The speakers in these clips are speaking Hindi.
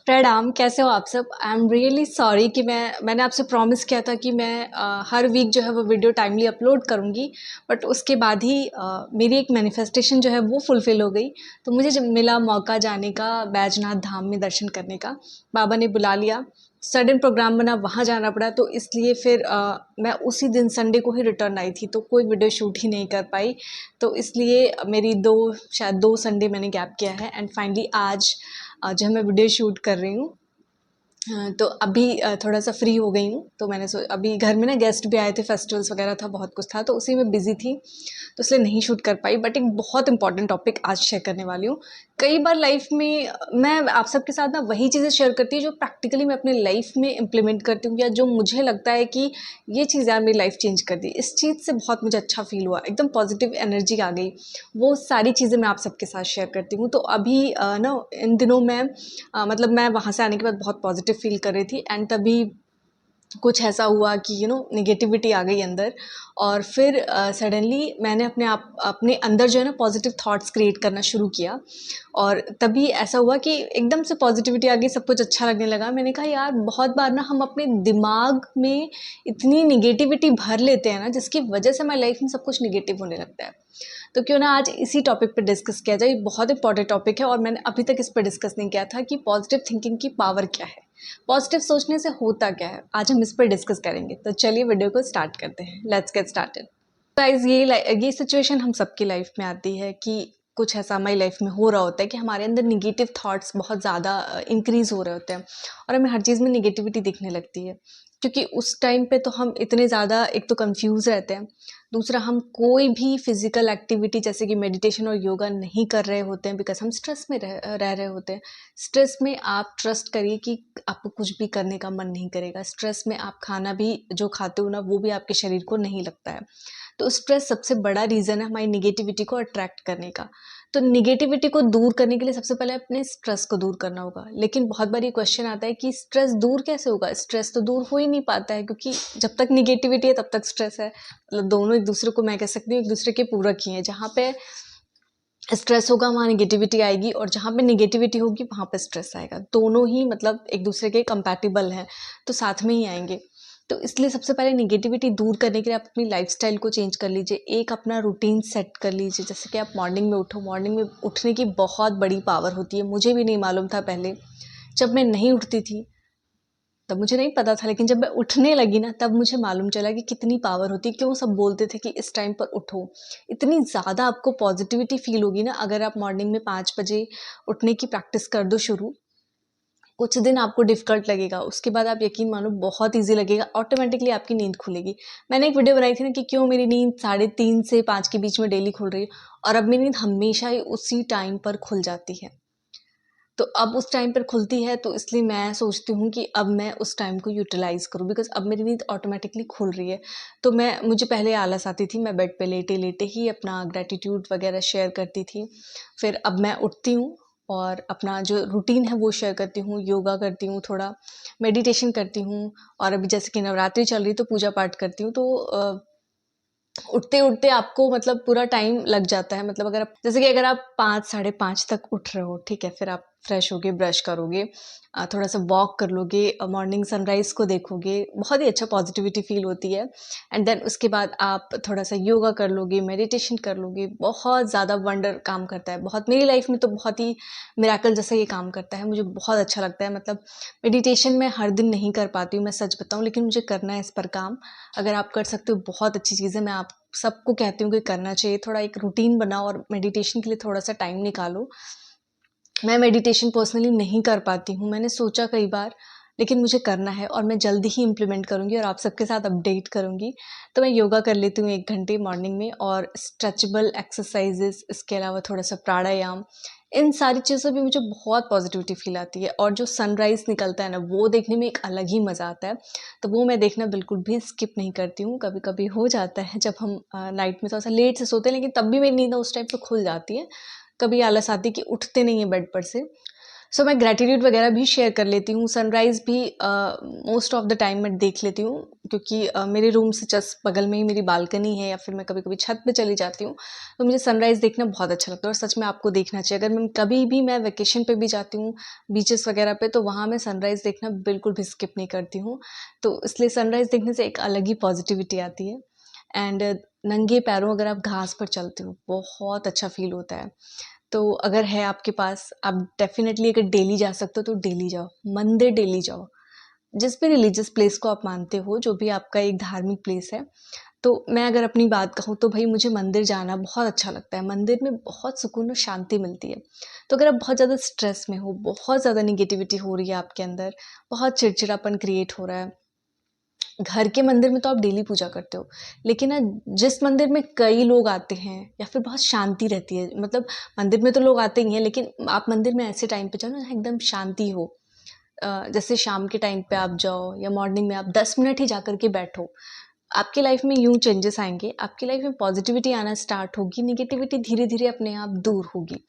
प्रणाम, कैसे हो आप सब? आई एम रियली सॉरी कि मैंने आपसे प्रॉमिस किया था कि मैं हर वीक जो है वो वीडियो टाइमली अपलोड करूँगी, बट उसके बाद ही मेरी एक मैनिफेस्टेशन जो है वो फुलफ़िल हो गई। तो मुझे जब मिला मौका जाने का बैजनाथ धाम में दर्शन करने का, बाबा ने बुला लिया, सडन प्रोग्राम बना, वहाँ जाना पड़ा, तो इसलिए फिर मैं उसी दिन संडे को ही रिटर्न आई थी, तो कोई वीडियो शूट ही नहीं कर पाई। तो इसलिए मेरी शायद 2 संडे मैंने गैप किया है एंड फाइनली आज जो है मैं वीडियो शूट कर रही हूँ। तो अभी थोड़ा-सा फ्री हो गई हूँ, तो मैंने अभी घर में ना गेस्ट भी आए थे, फेस्टिवल्स वगैरह था, बहुत कुछ था, तो उसी में बिज़ी थी, तो इसलिए नहीं शूट कर पाई। बट एक बहुत इंपॉर्टेंट टॉपिक आज शेयर करने वाली हूँ। कई बार लाइफ में मैं आप सबके साथ ना वही चीज़ें शेयर करती हूँ जो प्रैक्टिकली मैं अपने लाइफ में इम्प्लीमेंट करती हूँ, या जो मुझे लगता है कि ये चीज़ यार मेरी लाइफ चेंज कर दी। इस चीज़ से बहुत मुझे अच्छा फ़ील हुआ, एकदम पॉजिटिव एनर्जी आ गई। वो सारी चीज़ें मैं आप सबके साथ शेयर करती हूँ। तो अभी ना इन दिनों मैं मतलब मैं वहाँ से आने के बाद बहुत पॉजिटिव फ़ील कर रही थी एंड तभी कुछ ऐसा हुआ कि नेगेटिविटी आ गई अंदर। और फिर सडनली मैंने अपने अंदर जो है ना पॉजिटिव थॉट्स क्रिएट करना शुरू किया, और तभी ऐसा हुआ कि एकदम से पॉजिटिविटी आ गई, सब कुछ अच्छा लगने लगा। मैंने कहा यार, बहुत बार ना हम अपने दिमाग में इतनी निगेटिविटी भर लेते हैं ना, जिसकी वजह से हमारी लाइफ में सब कुछ निगेटिव होने लगता है। तो क्यों ना आज इसी टॉपिक पे डिस्कस किया जाए। बहुत इंपॉर्टेंट टॉपिक है और मैंने अभी तक इस पर डिस्कस नहीं किया था कि पॉजिटिव थिंकिंग की पावर क्या है, पॉजिटिव सोचने से होता क्या है। आज हम इस पर डिस्कस करेंगे, तो चलिए वीडियो को स्टार्ट करते हैं। Let's get started. गाइस, ये सिचुएशन हम सबकी लाइफ में आती है कि कुछ ऐसा हमारी लाइफ में हो रहा होता है कि हमारे अंदर निगेटिव थॉट्स बहुत ज़्यादा इंक्रीज़ हो रहे होते हैं और हमें हर चीज़ में निगेटिविटी दिखने लगती है, क्योंकि उस टाइम पे तो हम इतने ज़्यादा एक तो कंफ्यूज रहते हैं, दूसरा हम कोई भी फिजिकल एक्टिविटी जैसे कि मेडिटेशन और योगा नहीं कर रहे होते हैं, बिकॉज हम स्ट्रेस में रह रहे होते हैं। स्ट्रेस में आप ट्रस्ट करिए कि आपको कुछ भी करने का मन नहीं करेगा। स्ट्रेस में आप खाना भी जो खाते हो ना, वो भी आपके शरीर को नहीं लगता है। तो स्ट्रेस सबसे बड़ा रीज़न है हमारी निगेटिविटी को अट्रैक्ट करने का। तो निगेटिविटी को दूर करने के लिए सबसे पहले अपने स्ट्रेस को दूर करना होगा। लेकिन बहुत बार ये क्वेश्चन आता है कि स्ट्रेस दूर कैसे होगा? स्ट्रेस तो दूर हो ही नहीं पाता है, क्योंकि जब तक निगेटिविटी है तब तक स्ट्रेस है। मतलब दोनों एक दूसरे को, मैं कह सकती हूँ, एक दूसरे के पूरक ही हैं। जहाँ पे स्ट्रेस होगा वहाँ निगेटिविटी आएगी, और जहाँ पे निगेटिविटी होगी वहाँ पे स्ट्रेस आएगा। दोनों ही मतलब एक दूसरे के कंपैटिबल हैं, तो साथ में ही आएंगे। तो इसलिए सबसे पहले निगेटिविटी दूर करने के लिए आप अपनी लाइफस्टाइल को चेंज कर लीजिए। एक अपना रूटीन सेट कर लीजिए, जैसे कि आप मॉर्निंग में उठो। मॉर्निंग में उठने की बहुत बड़ी पावर होती है। मुझे भी नहीं मालूम था पहले, जब मैं नहीं उठती थी तब मुझे नहीं पता था, लेकिन जब मैं उठने लगी ना, तब मुझे मालूम चला कि कितनी पावर होती है। क्यों सब बोलते थे कि इस टाइम पर उठो, इतनी ज़्यादा आपको पॉजिटिविटी फील होगी ना अगर आप मॉर्निंग में 5 बजे उठने की प्रैक्टिस कर दो शुरू। कुछ दिन आपको डिफ़िकल्ट लगेगा, उसके बाद आप यकीन मानो बहुत ईज़ी लगेगा, ऑटोमेटिकली आपकी नींद खुलेगी। मैंने एक वीडियो बनाई थी ना कि क्यों मेरी नींद 3:30 से 5 के बीच में डेली खुल रही है, और अब मेरी नींद हमेशा ही उसी टाइम पर खुल जाती है। तो अब उस टाइम पर खुलती है, तो इसलिए मैं सोचती हूँ कि अब मैं उस टाइम को यूटिलाइज़ करूँ, बिकॉज़ अब मेरी नींद ऑटोमेटिकली खुल रही है। तो मुझे पहले आलस आती थी, मैं बेड पे लेटे-लेटे ही अपना ग्रैटिट्यूड वगैरह शेयर करती थी। फिर अब मैं उठती हूँ और अपना जो रूटीन है वो शेयर करती हूँ, योगा करती हूँ, थोड़ा मेडिटेशन करती हूँ, और अभी जैसे कि नवरात्रि चल रही है तो पूजा पाठ करती हूँ। तो उठते-उठते आपको मतलब पूरा टाइम लग जाता है। मतलब अगर आप 5 साढ़े 5 तक उठ रहे हो, ठीक है? फिर आप फ्रेश होगे, ब्रश करोगे, थोड़ा-सा वॉक कर लोगे, मॉर्निंग सनराइज़ को देखोगे, बहुत ही अच्छा पॉजिटिविटी फ़ील होती है। एंड देन उसके बाद आप थोड़ा-सा योगा कर लोगे, मेडिटेशन कर लोगे, बहुत ज़्यादा वंडर काम करता है। बहुत मेरी लाइफ़ में तो बहुत ही मिरेकल जैसा ये काम करता है, मुझे बहुत अच्छा लगता है। मतलब मेडिटेशन मैं हर दिन नहीं कर पाती हूँ, मैं सच बताऊँ, लेकिन मुझे करना है इस पर काम। अगर आप कर सकते हो बहुत अच्छी चीज़ है, मैं आप सबको कहती हूँ कि करना चाहिए। थोड़ा एक रूटीन बनाओ और मेडिटेशन के लिए थोड़ा-सा टाइम निकालो। मैं मेडिटेशन पर्सनली नहीं कर पाती हूँ, मैंने सोचा कई बार, लेकिन मुझे करना है और मैं जल्दी ही इम्प्लीमेंट करूँगी और आप सबके साथ अपडेट करूँगी। तो मैं योगा कर लेती हूँ 1 घंटे मॉर्निंग में, और स्ट्रेचेबल एक्सरसाइज़ेज़, इसके अलावा थोड़ा-सा प्राणायाम, इन सारी चीज़ों से भी मुझे बहुत पॉजिटिविटी फ़ील आती है। और जो सनराइज़ निकलता है ना, वो देखने में एक अलग ही मज़ा आता है। तो वो मैं देखना बिल्कुल भी स्किप नहीं करती हूँ। कभी-कभी हो जाता है जब हम नाइट में थोड़ा-सा लेट से सोते हैं, लेकिन तब भी मेरी नींद उस टाइम पे खुल जाती है। कभी आलस आती है कि उठते नहीं हैं बेड पर से। सो मैं ग्रैटिट्यूड वगैरह भी शेयर कर लेती हूँ। सनराइज़ भी मोस्ट ऑफ द टाइम मैं देख लेती हूँ, क्योंकि मेरे रूम से जस्ट बगल में ही मेरी बालकनी है, या फिर मैं कभी कभी छत पे चली जाती हूँ, तो मुझे सनराइज़ देखना बहुत अच्छा लगता है। और सच में आपको देखना चाहिए। अगर मैं कभी भी मैं वेकेशन पे भी जाती हूँ बीचेस वगैरह पे, तो वहाँ मैं सनराइज़ देखना बिल्कुल भी स्किप नहीं करती हूँ। तो इसलिए सनराइज़ देखने से एक अलग ही पॉजिटिविटी आती है। एंड नंगे पैरों अगर आप घास पर चलते हो, बहुत अच्छा फील होता है। तो अगर है आपके पास, आप डेफ़िनेटली अगर डेली जा सकते हो तो डेली जाओ, मंदिर डेली जाओ। जिस भी रिलीजियस प्लेस को आप मानते हो, जो भी आपका एक धार्मिक प्लेस है, तो मैं अगर अपनी बात कहूँ तो भई मुझे मंदिर जाना बहुत अच्छा लगता है। मंदिर में बहुत सुकून और शांति मिलती है। तो अगर आप बहुत ज़्यादा स्ट्रेस में हो, बहुत ज़्यादा नेगेटिविटी हो रही है आपके अंदर, बहुत चिड़चिड़ापन क्रिएट हो रहा है, घर के मंदिर में तो आप डेली पूजा करते हो, लेकिन ना जिस मंदिर में कई लोग आते हैं या फिर बहुत शांति रहती है, मतलब मंदिर में तो लोग आते ही हैं, लेकिन आप मंदिर में ऐसे टाइम पे जाओ ना जहाँ एकदम शांति हो। जैसे शाम के टाइम पे आप जाओ या मॉर्निंग में आप 10 मिनट ही जा कर के बैठो, आपकी लाइफ में यूँ चेंजेस आएँगे, आपकी लाइफ में पॉजिटिविटी आना स्टार्ट होगी, नेगेटिविटी धीरे-धीरे अपने आप दूर होगी।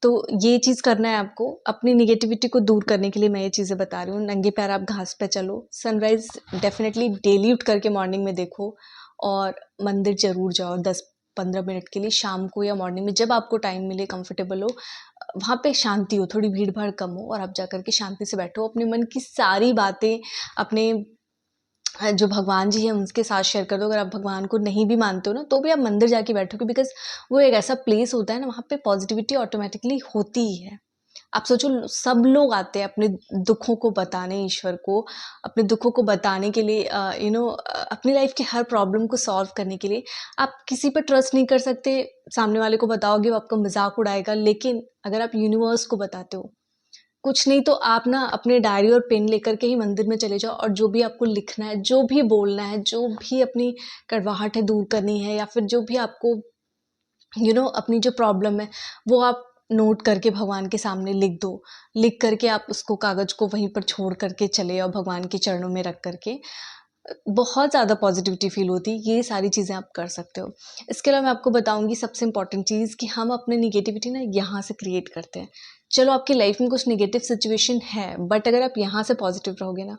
तो ये चीज़ करना है आपको, अपनी नेगेटिविटी को दूर करने के लिए मैं ये चीज़ें बता रही हूँ। नंगे पैर आप घास पे चलो, सनराइज़ डेफ़िनेटली डेली उठ कर के मॉर्निंग में देखो, और मंदिर ज़रूर जाओ 10-15 मिनट के लिए शाम को या मॉर्निंग में, जब आपको टाइम मिले, कंफर्टेबल हो। वहाँ पे शांति हो, थोड़ी भीड़-भाड़ कम हो, और आप जा कर के शांति से बैठो, अपने मन की सारी बातें अपने जो भगवान जी हैं उनके साथ शेयर कर दो। अगर आप भगवान को नहीं भी मानते हो ना, तो भी आप मंदिर जाके बैठोगे, बिकॉज़ वो एक ऐसा प्लेस होता है ना, वहाँ पे पॉजिटिविटी ऑटोमैटिकली होती ही है। आप सोचो, सब लोग आते हैं अपने दुखों को बताने ईश्वर को, अपने दुखों को बताने के लिए, अपनी लाइफ की हर प्रॉब्लम को सॉल्व करने के लिए। आप किसी पे ट्रस्ट नहीं कर सकते, सामने वाले को बताओगे वो आपका मज़ाक उड़ाएगा, लेकिन अगर आप यूनिवर्स को बताते हो, कुछ नहीं तो आप ना अपने डायरी और पेन लेकर के ही मंदिर में चले जाओ, और जो भी आपको लिखना है, जो भी बोलना है, जो भी अपनी कड़वाहट है दूर करनी है, या फिर जो भी आपको अपनी जो प्रॉब्लम है, वो आप नोट करके भगवान के सामने लिख दो। लिख करके आप उसको, कागज़ को वहीं पर छोड़ करके चले आओ भगवान के चरणों में रख करके। बहुत ज़्यादा पॉज़िटिविटी फ़ील होती है, ये सारी चीज़ें आप कर सकते हो। इसके अलावा मैं आपको बताऊँगी सबसे इम्पोर्टेंट चीज़, कि हम अपनी नेगेटिविटी ना यहाँ से क्रिएट करते हैं। चलो आपकी लाइफ़ में कुछ नेगेटिव सिचुएशन है, बट अगर आप यहाँ से पॉज़िटिव रहोगे ना,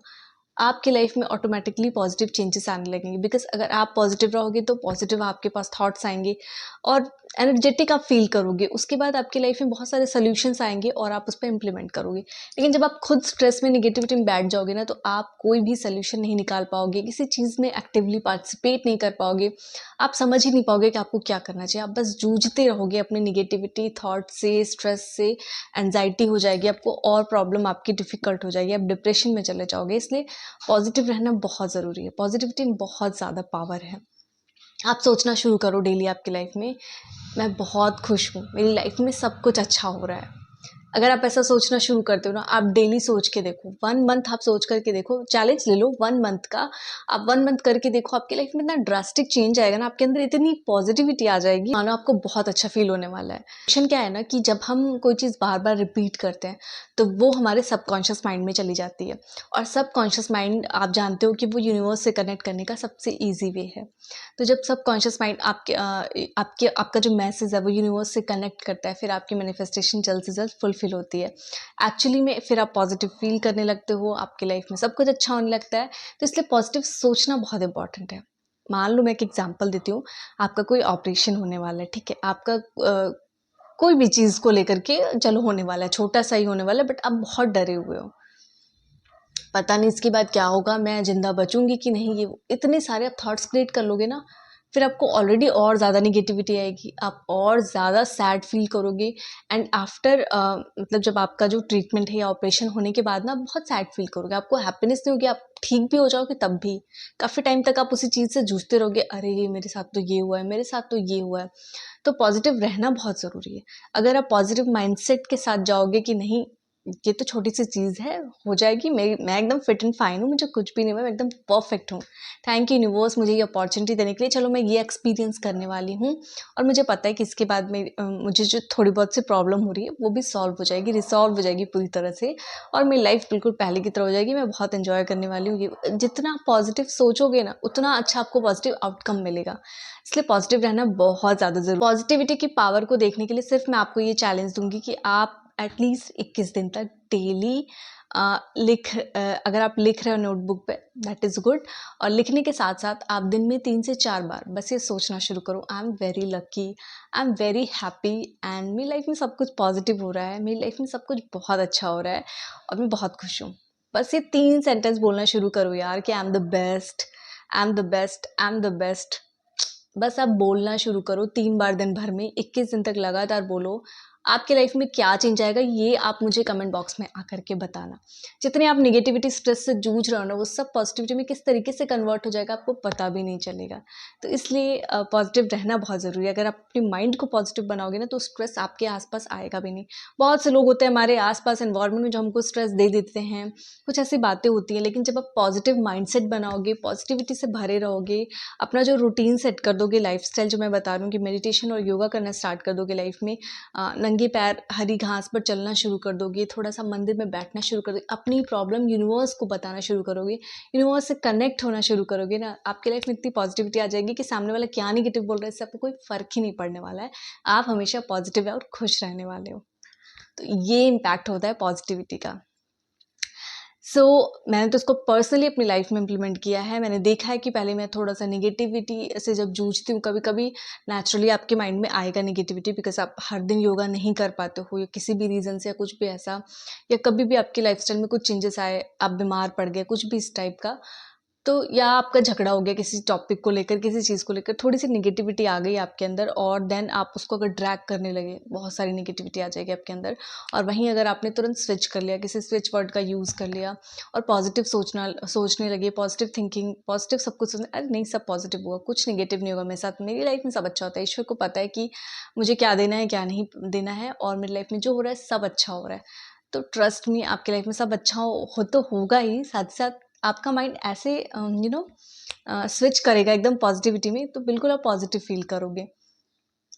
आपकी लाइफ में ऑटोमेटिकली पॉजिटिव चेंजेस आने लगेंगे, बिकॉज अगर आप पॉजिटिव रहोगे तो पॉजिटिव आपके पास थॉट्स आएंगे, और एनर्जेटिक आप फील करोगे। उसके बाद आपकी लाइफ में बहुत सारे सोल्यूशंस आएंगे और आप उस पर इम्प्लीमेंट करोगे। लेकिन जब आप खुद स्ट्रेस में, निगेटिविटी में बैठ जाओगे ना, तो आप कोई भी सोल्यूशन नहीं निकाल पाओगे, किसी चीज़ में एक्टिवली पार्टिसिपेट नहीं कर पाओगे, आप समझ ही नहीं पाओगे कि आपको क्या करना चाहिए। आप बस जूझते रहोगे अपने निगेटिविटी थॉट से, स्ट्रेस से, एंजाइटी हो जाएगी आपको, और प्रॉब्लम आपकी डिफ़िकल्ट हो जाएगी, आप डिप्रेशन में चले जाओगे। इसलिए पॉजिटिव रहना बहुत ज़रूरी है। पॉजिटिविटी में बहुत ज़्यादा पावर है। आप सोचना शुरू करो डेली आपकी लाइफ में, मैं बहुत खुश हूँ, मेरी लाइफ में सब कुछ अच्छा हो रहा है। अगर आप ऐसा सोचना शुरू करते हो ना, आप डेली सोच के देखो, 1 मंथ आप सोच करके देखो, चैलेंज ले लो 1 मंथ का। आप 1 मंथ करके देखो, आपकी लाइफ में इतना ड्रास्टिक चेंज आएगा ना, आपके अंदर इतनी पॉजिटिविटी आ जाएगी, मानो आपको बहुत अच्छा फील होने वाला है। क्वेश्चन क्या है ना, कि जब हम कोई चीज़ बार-बार रिपीट करते हैं, तो वो हमारे सबकॉन्शियस माइंड में चली जाती है, और सबकॉन्शियस माइंड आप जानते हो कि वो यूनिवर्स से कनेक्ट करने का सबसे ईज़ी वे है। तो जब सबकॉन्शियस माइंड आपका जो मैसेज है वो यूनिवर्स से कनेक्ट करता है, फिर आपकी मैनिफेस्टेशन जल्द से जल्द फुलफिल होती है। एक्चुअली में फिर आप पॉजिटिव फील करने लगते हो, आपकी लाइफ में सब कुछ अच्छा होने लगता है। तो इसलिए पॉजिटिव सोचना बहुत इंपॉर्टेंट है। मान लो मैं एक एग्जांपल देती हूँ, आपका कोई ऑपरेशन होने वाला है, ठीक है, आपका कोई भी चीज़ को लेकर के चलो होने वाला है, छोटा सा ही होने वाला है, बट आप बहुत डरे हुए हो, पता नहीं इसके बाद क्या होगा, मैं ज़िंदा बचूँगी कि नहीं, ये वो। इतने सारे आप थॉट्स क्रिएट कर लोगे ना, फिर आपको ऑलरेडी और ज़्यादा नेगेटिविटी आएगी, आप और ज़्यादा सैड फ़ील करोगे। एंड आफ्टर मतलब जब आपका जो ट्रीटमेंट है या ऑपरेशन होने के बाद ना, बहुत सैड फ़ील करोगे, आपको हैप्पीनेस नहीं होगी, आप ठीक भी हो जाओगे तब भी। काफ़ी टाइम तक आप उसी चीज़ से जूझते रहोगे, अरे! ये मेरे साथ तो ये हुआ है, मेरे साथ तो ये हुआ है। तो पॉज़िटिव रहना बहुत ज़रूरी है। अगर आप पॉज़िटिव माइंडसेट के साथ जाओगे कि नहीं, ये तो छोटी-सी चीज़ है, हो जाएगी, मैं एकदम फिट एंड फाइन हूँ, मुझे कुछ भी नहीं हुआ, मैं एकदम परफेक्ट हूँ। थैंक यू यूनिवर्स मुझे ये अपॉर्च्युनिटी देने के लिए, चलो मैं ये एक्सपीरियंस करने वाली हूँ, और मुझे पता है कि इसके बाद मुझे जो थोड़ी बहुत सी प्रॉब्लम हो रही है, वो भी सॉल्व हो जाएगी, रिसॉल्व हो जाएगी पूरी तरह से, और मेरी लाइफ बिल्कुल पहले की तरह हो जाएगी, मैं बहुत एन्जॉय करने वाली हूँ। ये जितना पॉजिटिव सोचोगे ना, उतना अच्छा आपको पॉजिटिव आउटकम मिलेगा। इसलिए पॉजिटिव रहना बहुत ज़्यादा ज़रूरी है। पॉजिटिविटी की पावर को देखने के लिए सिर्फ मैं आपको ये चैलेंज दूँगी कि आप आप एटलीस्ट 21 दिन तक डेली अगर आप लिख रहे हो नोटबुक पे, दैट इज़ गुड। और लिखने के साथ साथ आप दिन में 3 से 4 बार बस ये सोचना शुरू करो, I am very lucky, I am very happy and मेरी लाइफ में सब कुछ पॉजिटिव हो रहा है, मेरी लाइफ में सब कुछ बहुत अच्छा हो रहा है और मैं बहुत खुश हूँ। बस ये 3 सेंटेंस बोलना शुरू करो यार कि I am the best, I am the best, I am the best. बस आप बोलना शुरू करो 3 बार दिन भर में, 21 दिन तक लगातार बोलो। आपकी लाइफ में क्या चेंज आएगा ये आप मुझे कमेंट बॉक्स में आकर के बताना। जितने आप नेगेटिविटी स्ट्रेस से जूझ रहे हो ना, वो सब पॉजिटिविटी में किस तरीके से कन्वर्ट हो जाएगा आपको पता भी नहीं चलेगा। तो इसलिए पॉजिटिव रहना बहुत ज़रूरी है। अगर आप अपनी माइंड को पॉजिटिव बनाओगे ना, तो स्ट्रेस आपके आसपास आएगा भी नहीं। बहुत से लोग होते हैं हमारे आसपास एनवायरनमेंट में जो हमको स्ट्रेस दे देते हैं, कुछ ऐसी बातें होती हैं, लेकिन जब आप पॉजिटिव माइंडसेट बनाओगे, पॉजिटिविटी से भरे रहोगे, अपना जो रूटीन सेट कर दोगे, लाइफस्टाइल जो मैं बता रही हूँ कि मेडिटेशन और योगा करना स्टार्ट कर दोगे लाइफ में, नंगे पैर हरी घास पर चलना शुरू कर दोगे, थोड़ा सा मंदिर में बैठना शुरू कर दोगे, अपनी प्रॉब्लम यूनिवर्स को बताना शुरू करोगे, यूनिवर्स से कनेक्ट होना शुरू करोगे ना, आपकी लाइफ में इतनी पॉजिटिविटी आ जाएगी कि सामने वाला क्या नेगेटिव बोल रहा है इससे आपको कोई फ़र्क ही नहीं पड़ने वाला है। आप हमेशा पॉजिटिव है और खुश रहने वाले हो। तो ये इम्पैक्ट होता है पॉजिटिविटी का। मैंने तो इसको पर्सनली अपनी लाइफ में इम्प्लीमेंट किया है। मैंने देखा है कि पहले मैं थोड़ा सा नेगेटिविटी से जब जूझती हूँ, कभी कभी नेचुरली आपके माइंड में आएगा नेगेटिविटी, बिकॉज आप हर दिन योगा नहीं कर पाते हो या किसी भी रीज़न से या कुछ भी ऐसा, या कभी भी आपकी लाइफस्टाइल में कुछ चेंजेस आए, आप बीमार पड़ गए, कुछ भी इस टाइप का, तो या आपका झगड़ा हो गया किसी टॉपिक को लेकर, किसी चीज़ को लेकर, थोड़ी सी नेगेटिविटी आ गई आपके अंदर, और देन आप उसको अगर ड्रैग करने लगे, बहुत सारी नेगेटिविटी आ जाएगी आपके अंदर। और वहीं अगर आपने तुरंत स्विच कर लिया, किसी स्विच वर्ड का यूज़ कर लिया और पॉजिटिव सोचने लगे, पॉजिटिव थिंकिंग, पॉजिटिव सब कुछ सोचने, अरे नहीं सब पॉजिटिव होगा, कुछ नेगेटिव नहीं होगा मेरे साथ, मेरी लाइफ में सब अच्छा होता है, ईश्वर को पता है कि मुझे क्या देना है क्या नहीं देना है, और मेरी लाइफ में जो हो रहा है सब अच्छा हो रहा है। तो ट्रस्ट मी, आपकी लाइफ में सब अच्छा हो तो होगा ही, साथ साथ आपका माइंड ऐसे स्विच करेगा एकदम पॉजिटिविटी में, तो बिल्कुल आप पॉजिटिव फील करोगे।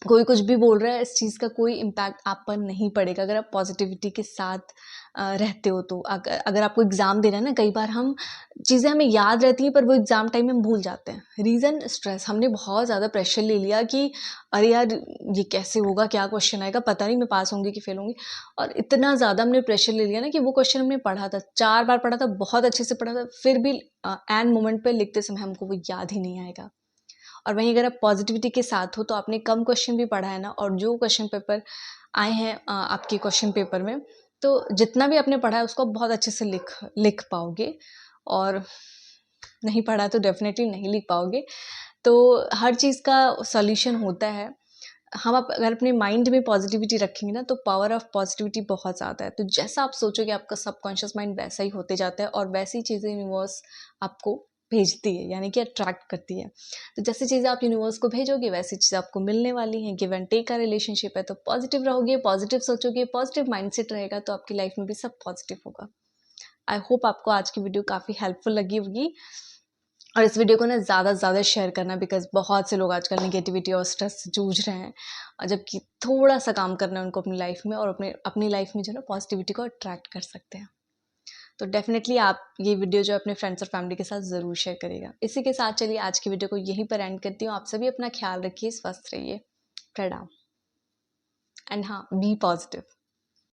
कोई कुछ भी बोल रहा है, इस चीज़ का कोई इम्पैक्ट आप पर नहीं पड़ेगा अगर आप पॉजिटिविटी के साथ रहते हो तो। अगर आपको एग्ज़ाम देना है ना, कई बार हम चीज़ें हमें याद रहती हैं पर वो एग्ज़ाम टाइम में हम भूल जाते हैं। रीज़न स्ट्रेस, हमने बहुत ज़्यादा प्रेशर ले लिया कि अरे यार ये कैसे होगा, क्या क्वेश्चन आएगा, पता नहीं मैं पास होंगी कि फेल होंगी, और इतना ज़्यादा हमने प्रेशर ले लिया ना कि वो क्वेश्चन हमने पढ़ा था, 4 बार पढ़ा था, बहुत अच्छे से पढ़ा था, फिर भी एन मोमेंट पे लिखते समय हमको वो याद ही नहीं आएगा। और वहीं अगर आप पॉजिटिविटी के साथ हो तो आपने कम क्वेश्चन भी पढ़ा है ना, और जो क्वेश्चन पेपर आए हैं आपके क्वेश्चन पेपर में, तो जितना भी आपने पढ़ा है उसको आप बहुत अच्छे से लिख पाओगे, और नहीं पढ़ा तो डेफिनेटली नहीं लिख पाओगे। तो हर चीज़ का सॉल्यूशन होता है। हम आप अगर अपने माइंड में पॉजिटिविटी रखेंगे ना, तो पावर ऑफ पॉजिटिविटी बहुत ज़्यादा है। तो जैसा आप सोचोगे आपका सबकॉन्शियस माइंड वैसा ही होते जाता है, और वैसी चीज़ें यूनिवर्स आपको भेजती है, यानी कि अट्रैक्ट करती है। तो जैसी चीज़ें आप यूनिवर्स को भेजोगे वैसी चीज़ें आपको मिलने वाली हैं। गिव एंड टेक का रिलेशनशिप है, तो पॉजिटिव रहोगे, पॉजिटिव सोचोगे, पॉजिटिव माइंडसेट रहेगा, तो आपकी लाइफ में भी सब पॉजिटिव होगा। आई होप आपको आज की वीडियो काफ़ी हेल्पफुल लगी होगी, और इस वीडियो को ना ज़्यादा से ज़्यादा शेयर करना, बिकॉज बहुत से लोग आजकल नेगेटिविटी और स्ट्रेस से जूझ रहे हैं, और जबकि थोड़ा सा काम करना है उनको अपनी लाइफ में, और अपनी लाइफ में जो है ना पॉजिटिविटी को अट्रैक्ट कर सकते हैं। तो डेफिनेटली आप ये वीडियो जो अपने फ्रेंड्स और फैमिली के साथ ज़रूर शेयर करिएगा। इसी के साथ चलिए आज की वीडियो को यहीं पर एंड करती हूँ। आप सभी अपना ख्याल रखिए, स्वस्थ रहिए, प्रणाम, एंड हाँ, बी पॉजिटिव।